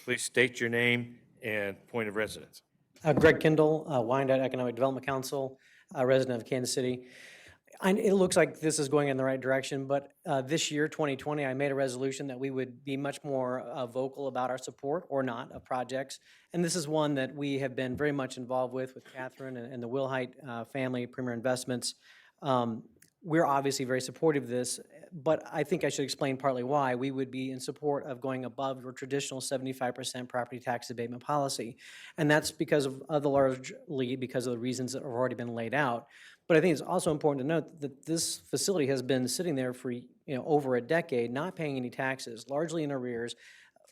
please state your name and point of residence. Greg Kindle, Wyandotte Economic Development Council, resident of Kansas City. It looks like this is going in the right direction, but this year, 2020, I made a resolution that we would be much more vocal about our support or not of projects. And this is one that we have been very much involved with Catherine and the Wilhite family, Premier Investments. We're obviously very supportive of this, but I think I should explain partly why we would be in support of going above your traditional 75% property tax abatement policy. And that's because of largely because of the reasons that have already been laid out. But I think it's also important to note that this facility has been sitting there for over a decade, not paying any taxes, largely in arrears.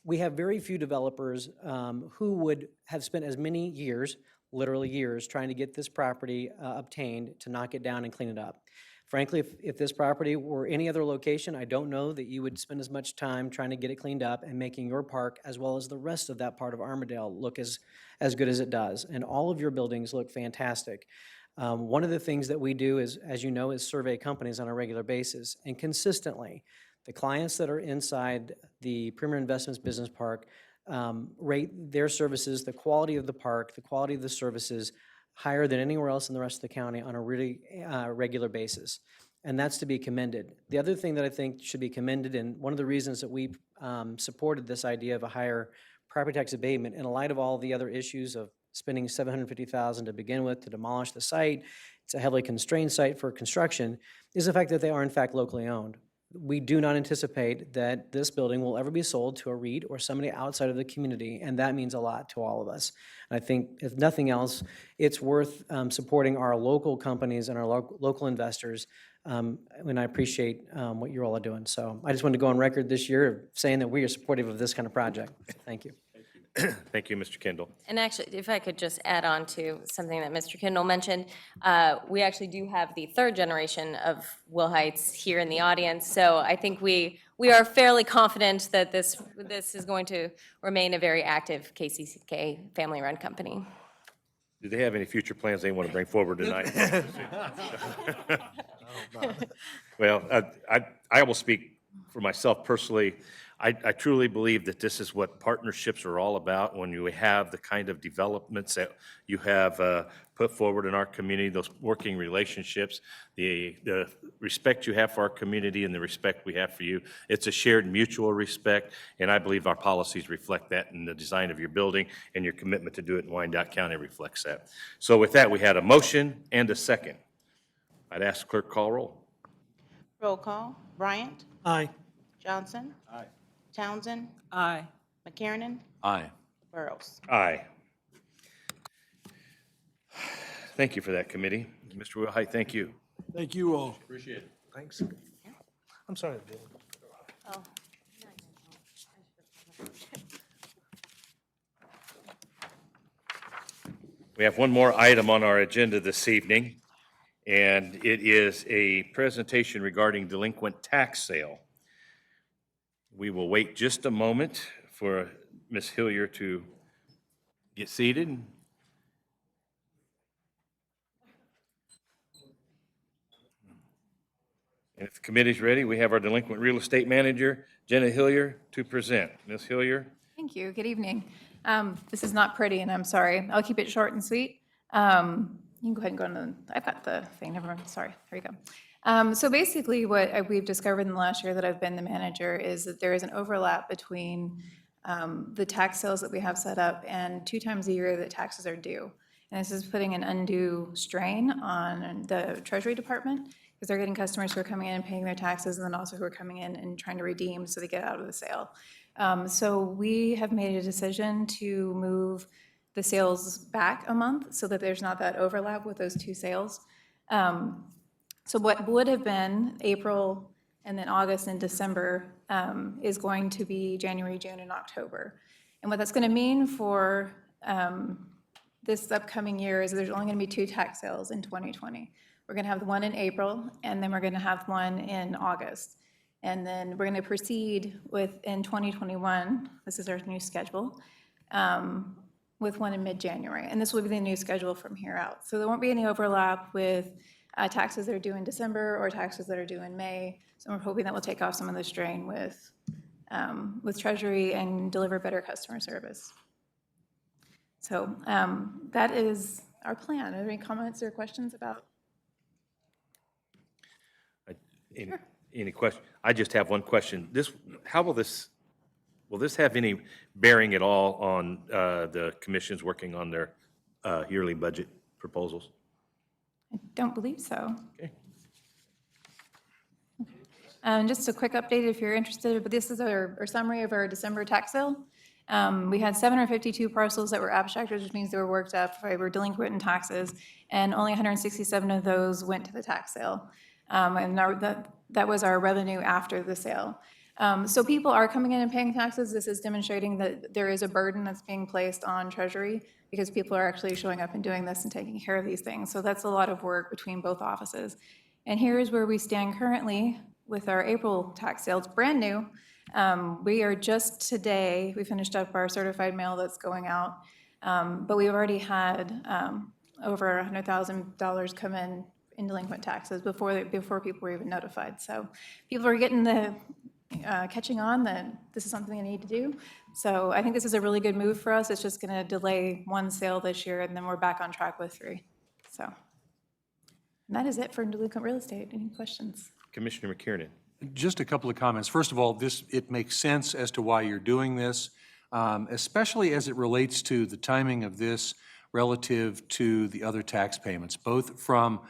We have very few developers who would have spent as many years, literally years, trying to get this property obtained to knock it down and clean it up. Frankly, if this property were any other location, I don't know that you would spend as much time trying to get it cleaned up and making your park, as well as the rest of that part of Armourdale, look as good as it does. And all of your buildings look fantastic. One of the things that we do is, as you know, is survey companies on a regular basis. And consistently, The clients that are inside the Premier Investments Business Park rate their services, the quality of the park, the quality of the services higher than anywhere else in the rest of the county on a really regular basis. And that's to be commended. The other thing that I think should be commended, and one of the reasons that we supported this idea of a higher property tax abatement in light of all the other issues of spending $750,000 to begin with to demolish the site, it's a heavily constrained site for construction, is the fact that they are in fact locally owned. We do not anticipate that this building will ever be sold to a REIT or somebody outside of the community, and that means a lot to all of us. And I think, if nothing else, it's worth supporting our local companies and our local investors, and I appreciate what you all are doing. So I just wanted to go on record this year saying that we are supportive of this kind of project. Thank you. Thank you, Mr. Kendall. And actually, if I could just add on to something that Mr. Kendall mentioned, we actually do have the third generation of Wilhites here in the audience. So I think we are fairly confident that this is going to remain a very active KCCK family-run company. Do they have any future plans they want to bring forward tonight? Well, I will speak for myself personally. I truly believe that this is what partnerships are all about when you have the kind of developments that you have put forward in our community, those working relationships, the respect you have for our community and the respect we have for you. It's a shared mutual respect, and I believe our policies reflect that in the design of your building, and your commitment to do it in Wyandotte County reflects that. So with that, we had a motion and a second. I'd ask clerk call roll. Roll call. Bryant. Aye. Johnson. Aye. Townsend. Aye. McKiernan. Aye. Burrows. Aye. Thank you for that, committee. Mr. Wilhite, thank you. Thank you all. Appreciate it. Thanks. I'm sorry, Bill. We have one more item on our agenda this evening, and it is a presentation regarding delinquent tax sale. We will wait just a moment for Ms. Hillier to get seated. And if the committee's ready, we have our delinquent real estate manager, Jenna Hillier, to present. Ms. Hillier? Thank you. Good evening. This is not pretty, and I'm sorry. I'll keep it short and sweet. You can go ahead and go on the, I've got the thing, never mind, sorry. Here you go. So basically what we've discovered in the last year that I've been the manager is that there is an overlap between the tax sales that we have set up and 2 times a year that taxes are due. And this is putting an undue strain on the Treasury Department because they're getting customers who are coming in and paying their taxes and then also who are coming in and trying to redeem so they get out of the sale. So we have made a decision to move the sales back a month so that there's not that overlap with those 2 sales. So what would have been April and then August and December is going to be January, June, and October. And what that's going to mean for this upcoming year is there's only going to be 2 tax sales in 2020. We're going to have the one in April, and then we're going to have one in August. And then we're going to proceed with, in 2021, this is our new schedule, with one in mid-January. And this will be the new schedule from here out. So there won't be any overlap with taxes that are due in December or taxes that are due in May. So we're hoping that will take off some of the strain with Treasury and deliver better customer service. So that is our plan. Are there any comments or questions about? Any question? I just have one question. How will this have any bearing at all on the commissions working on their yearly budget proposals? I don't believe so. Okay. Just a quick update if you're interested, but this is our summary of our December tax sale. We had 752 parcels that were abstracted, which means they were worked up, were delinquent in taxes, and only 167 of those went to the tax sale. And that was our revenue after the sale. So people are coming in and paying taxes. This is demonstrating that there is a burden that's being placed on Treasury because people are actually showing up and doing this and taking care of these things. So that's a lot of work between both offices. And here is where we stand currently with our April tax sales, brand new. We are just today, we finished up our certified mail that's going out, but we've already had over $100,000 come in delinquent taxes before people were even notified. So people are getting catching on that this is something they need to do. So I think this is a really good move for us. It's just going to delay one sale this year, and then we're back on track with 3. So and that is it for delinquent real estate. Any questions? Commissioner McKiernan. Just a couple of comments. First of all, it makes sense as to why you're doing this, especially as it relates to the timing of this relative to the other tax payments, both from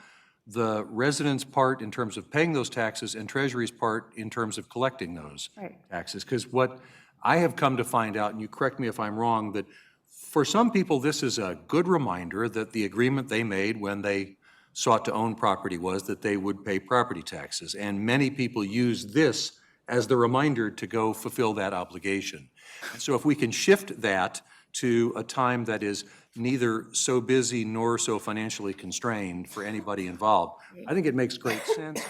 the residents' part in terms of paying those taxes and Treasury's part in terms of collecting those Right. taxes. Because what I have come to find out, and you correct me if I'm wrong, that for some people, this is a good reminder that the agreement they made when they sought to own property was that they would pay property taxes. And many people use this as the reminder to go fulfill that obligation. And so if we can shift that to a time that is neither so busy nor so financially constrained for anybody involved, I think it makes great sense.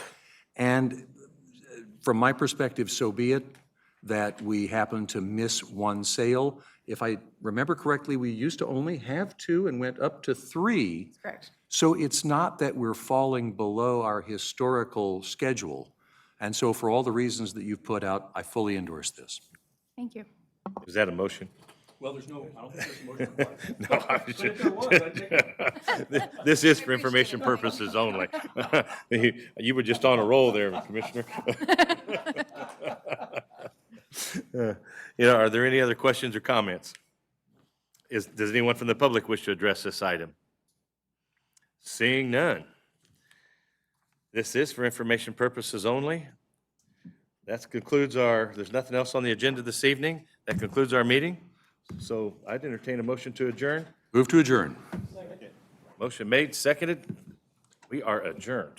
And from my perspective, so be it that we happen to miss one sale. If I remember correctly, we used to only have 2 and went up to 3. Correct. So it's not that we're falling below our historical schedule. And so for all the reasons that you've put out, I fully endorse this. Thank you. Is that a motion? Well, I don't think there's a motion required. No, I was just- This is for information purposes only. You were just on a roll there, Commissioner. Are there any other questions or comments? Does anyone from the public wish to address this item? Seeing none. This is for information purposes only. That concludes there's nothing else on the agenda this evening. That concludes our meeting. So I'd entertain a motion to adjourn. Move to adjourn. Motion made, seconded. We are adjourned.